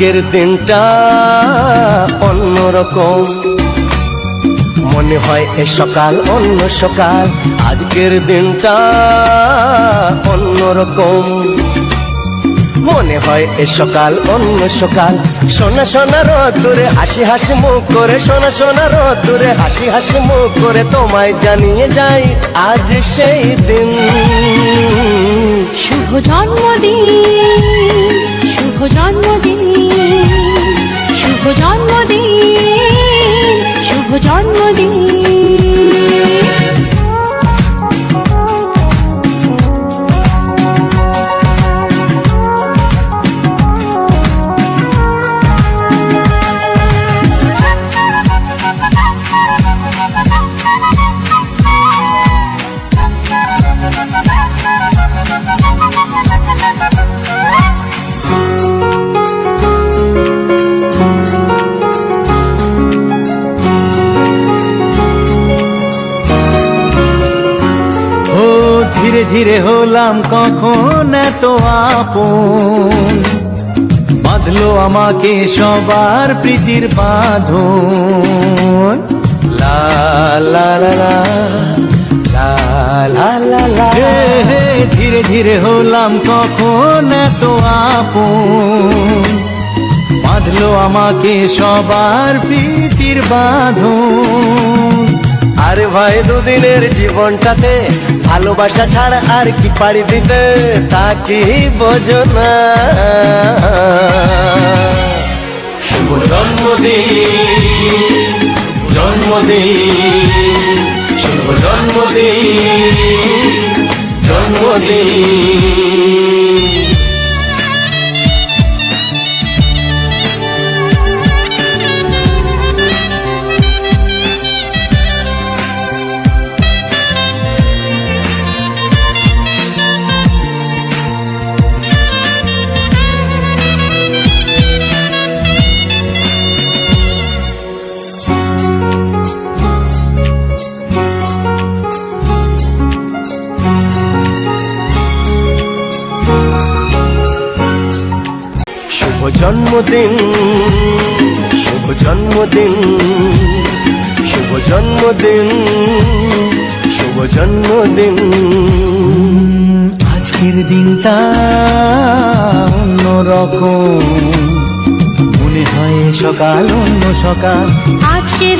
আজকের দিনটা অন্যরকম, মনে হয় এ সকাল অন্য সকাল। আজকের দিনটা অন্যরকম, মনে হয় এ সকাল অন্য সকাল। সোনা সোনা রোদ্দুরে হাসি হাসি মুখ করে, সোনা সোনা রোদ্দুরে হাসি হাসি মুখ করে তোমায় জানিয়ে যাই আজ সেই দিন। শুভ জন্মদিন, শুভ জন্মদিন, শুভ জন্মদিন, শুভ জন্মদিন। ধীরে ধীরে হলাম কখন এত আপন, বাঁধলো আমাকে সবার প্রীতির বাঁধন। লা লা লা লা লা লা লা লা। ধীরে ধীরে হলাম কখন এত আপন, বাঁধলো আমাকে সবার প্রীতির বাঁধন। আরে ভাই দুদিনের জীবনটাতে ভালোবাসা ছাড়া আর কি পারি দিতে, তা কি বোঝো না। শুভ জন্মদিন, জন্মদিন, শুভ জন্মদিন, জন্মদিন। শুভ জন্মদিন, শুভ জন্মদিন, শুভ জন্মদিন, শুভ জন্মদিন। আজকের দিনটা অন্যরকম, মনে হয় সকাল অন্য সকাল। আজকের